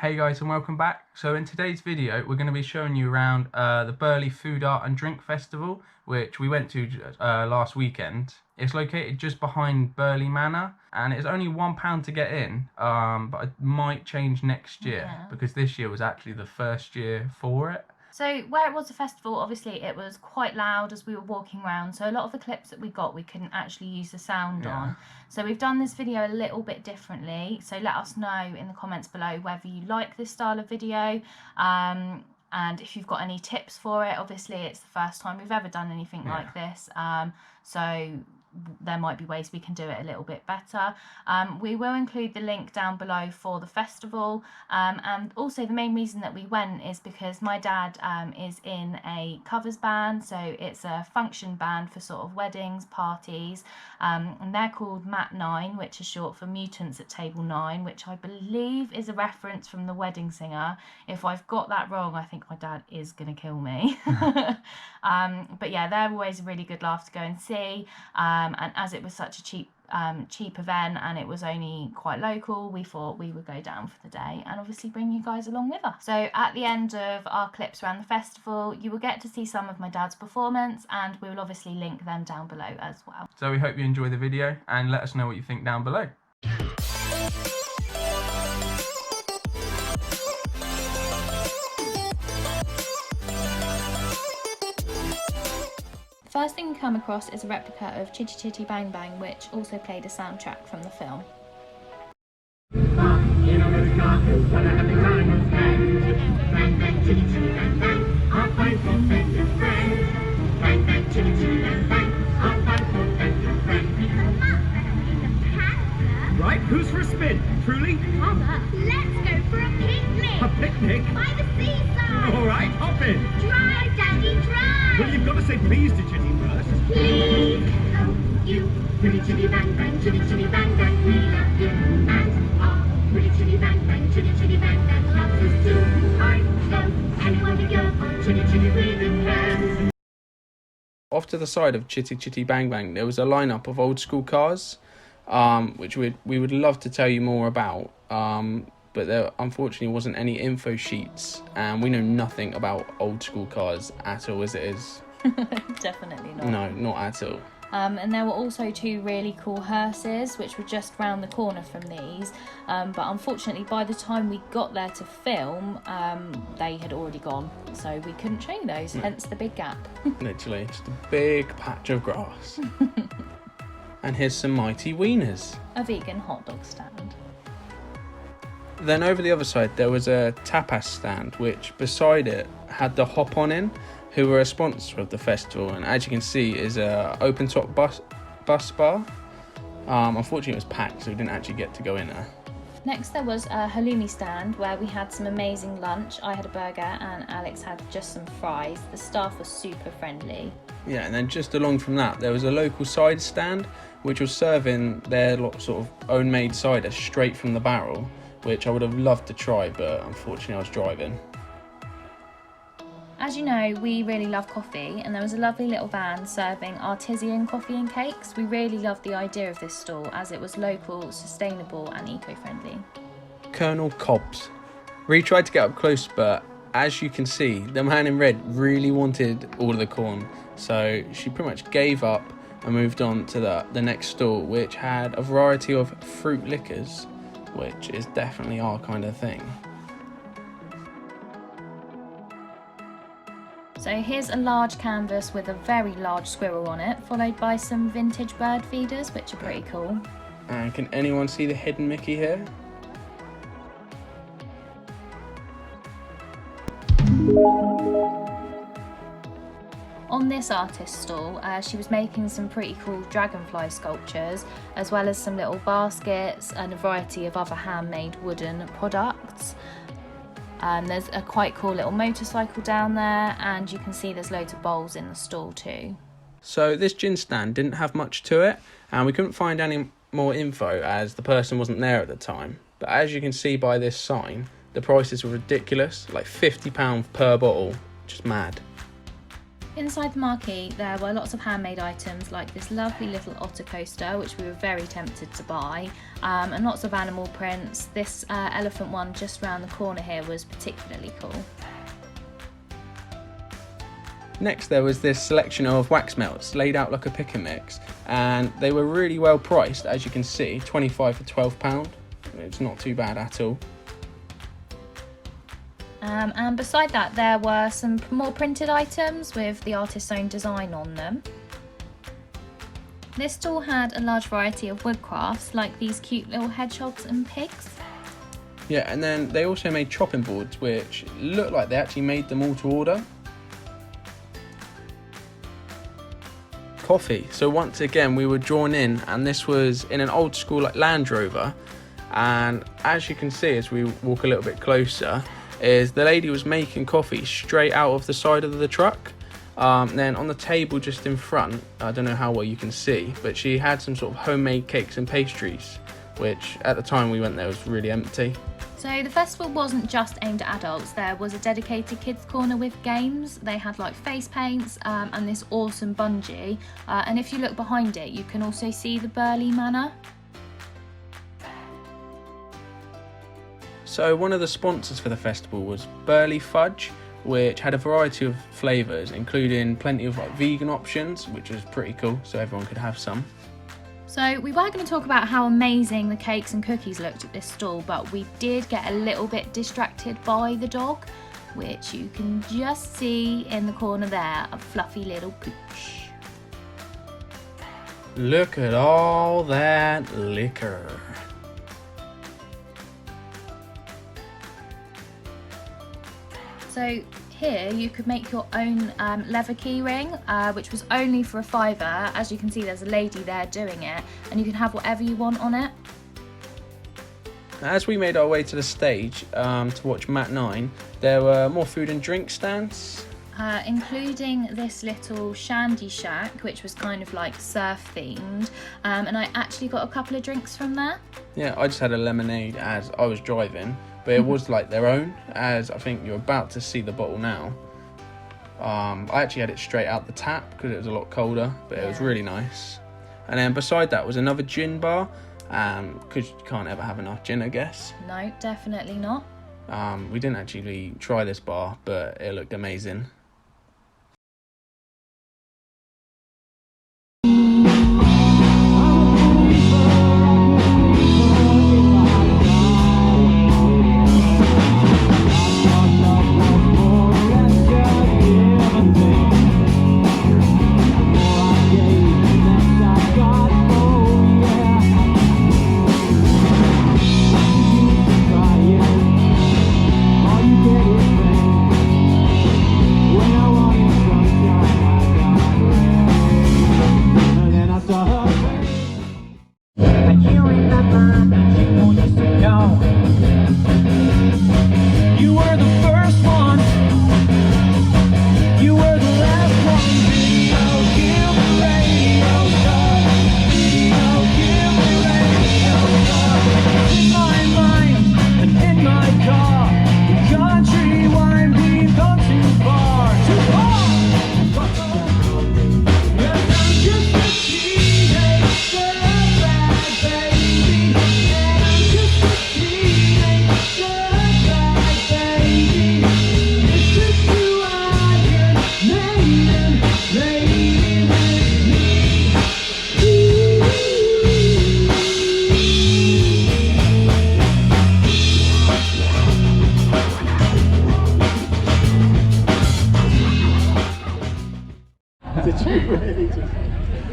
Hey guys, and welcome back. So in today's video we're going to be showing you around the Burley Food, Art and Drink Festival, which we went to last weekend. It's located just behind Burley Manor and it's only £1 to get in, but it might change next year because this year was actually the first year for it. So where it was a festival, obviously it was quite loud as we were walking around, so a lot of the clips that we got we couldn't actually use the sound on. So we've done this video a little bit differently, so let us know in the comments below whether you like this style of video, and if you've got any tips for it. Obviously it's the first time we've ever done anything like this, so there might be ways we can do it a little bit better. We will include the link down below for the festival, and also the main reason that we went is because my dad is in a covers band, so it's a function band for sort of weddings, parties, and they're called MAT9, which is short for Mutants at Table 9, which I believe is a reference from The Wedding Singer. If I've got that wrong, I think my dad is gonna kill me. But yeah, they're always a really good laugh to go and see. And as it was such a cheap event and it was only quite local, we thought we would go down for the day and obviously bring you guys along with us. So at the end of our clips around the festival, you will get to see some of my dad's performance, and we will obviously link them down below as well. So we hope you enjoy the video and let us know what you think down below. First thing you come across is a replica of Chitty Chitty Bang Bang, which also played a soundtrack from the film. Right, who's for a spin? Truly? Mama, let's go for a picnic! A picnic? By the seaside! All right, hop in. Drive, Daddy, drive! Well, you've got to say please to Chitty first. Please, oh, you, pretty chitty bang bang, chitty chitty bang bang, we love you. And our pretty chitty bang bang, chitty chitty bang bang loves us too. I go, anywhere we go, chitty chitty really cares. Off to the side of Chitty Chitty Bang Bang there was a lineup of old school cars, which we would love to tell you more about, but there unfortunately wasn't any info sheets, and we know nothing about old school cars at all as it is. Definitely not. No, not at all. And there were also two really cool hearses which were just round the corner from these, but unfortunately by the time we got there to film, they had already gone, so we couldn't show you those, hence the big gap. Literally just a big patch of grass. And here's some mighty wieners. A vegan hot dog stand. Then over the other side there was a tapas stand, which beside it had the Hop On In, who were a sponsor of the festival, and as you can see is a open top bus bar. Unfortunately it was packed, so we didn't actually get to go in there. Next there was a halloumi stand where we had some amazing lunch. I had a burger and Alex had just some fries. The staff was super friendly. Yeah, and then just along from that there was a local cider stand which was serving their sort of own made cider straight from the barrel, which I would have loved to try, but unfortunately I was driving. As you know, we really love coffee, and there was a lovely little van serving artisan coffee and cakes. We really loved the idea of this stall as it was local, sustainable and eco-friendly. Colonel Cobbs. We tried to get up close, but as you can see, the man in red really wanted all of the corn, so she pretty much gave up and moved on to the next stall, which had a variety of fruit liquors, which is definitely our kind of thing. So here's a large canvas with a very large squirrel on it, followed by some vintage bird feeders, which are pretty cool. And can anyone see the hidden Mickey here? On this artist stall, she was making some pretty cool dragonfly sculptures, as well as some little baskets and a variety of other handmade wooden products. There's a quite cool little motorcycle down there, and you can see there's loads of bowls in the stall too. So this gin stand didn't have much to it, and we couldn't find any more info as the person wasn't there at the time. But as you can see by this sign, the prices were ridiculous, like £50 per bottle, just mad. Inside the marquee there were lots of handmade items like this lovely little otter coaster, which we were very tempted to buy, and lots of animal prints. This elephant one just round the corner here was particularly cool. Next there was this selection of wax melts laid out like a pick and mix, and they were really well priced, as you can see, 25 for £12. It's not too bad at all. And beside that there were some more printed items with the artist's own design on them. This stall had a large variety of wood crafts like these cute little hedgehogs and pigs. Yeah, and then they also made chopping boards which looked like they actually made them all to order. Coffee. So once again we were drawn in, and this was in an old school like Land Rover, and as you can see as we walk a little bit closer, is the lady was making coffee straight out of the side of the truck. Then on the table just in front, I don't know how well you can see, but she had some sort of homemade cakes and pastries, which at the time we went there was really empty. So the festival wasn't just aimed at adults. There was a dedicated kids corner with games. They had like face paints and this awesome bungee, and if you look behind it you can also see the Burley Manor. So one of the sponsors for the festival was Burley Fudge, which had a variety of flavours, including plenty of like vegan options, which was pretty cool, so everyone could have some. So we were going to talk about how amazing the cakes and cookies looked at this stall, but we did get a little bit distracted by the dog, which you can just see in the corner there, a fluffy little pooch. Look at all that liquor. So here you could make your own leather key ring, which was only for £5. As you can see there's a lady there doing it, and you can have whatever you want on it. As we made our way to the stage to watch MAT9, there were more food and drink stands. Including this little shandy shack, which was kind of like surf themed, and I actually got a couple of drinks from there. Yeah, I just had a lemonade as I was driving, but it was like their own, as I think you're about to see the bottle now. I actually had it straight out the tap because it was a lot colder, but it was really nice. And then beside that was another gin bar, because you can't ever have enough gin, I guess. No, definitely not. We didn't actually try this bar, but it looked amazing. Did you really just...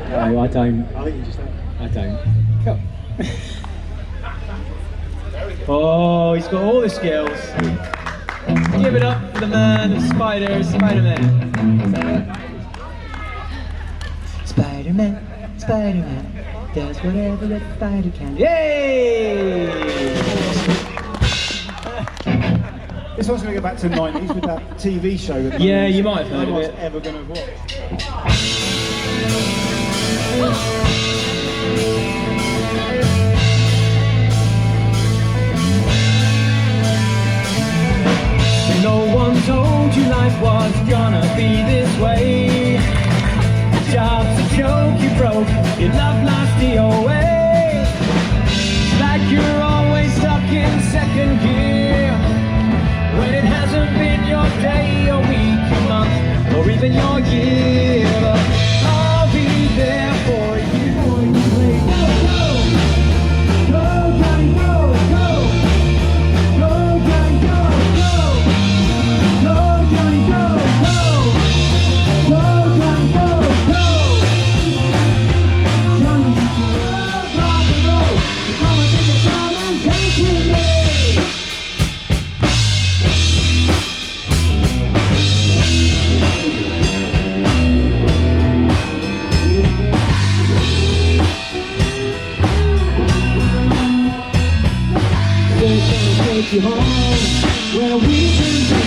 No, I don't. I think you just have. I don't. Come. Oh, he's got all the skills. Give it up for the man of spiders, Spider-Man. Spider-Man, Spider-Man, does whatever a spider can. Yay! This one's going to go back to the 90s with that TV show that Yeah, you might have heard no of one's it. ever going to watch. No one told you life was gonna be this way. Your job's a joke you broke, your love lost your way. Like you're always stuck in second gear, when it hasn't been your day, your week, your month, or even your year. But I'll be there for you. Go, go! Go, Johnny, go, go! Go, Johnny, go, go! Go, Johnny, go, go! Go, Johnny, go, go! Johnny, you love rock and roll. Come and take a song and dance with me. Take you home where we can be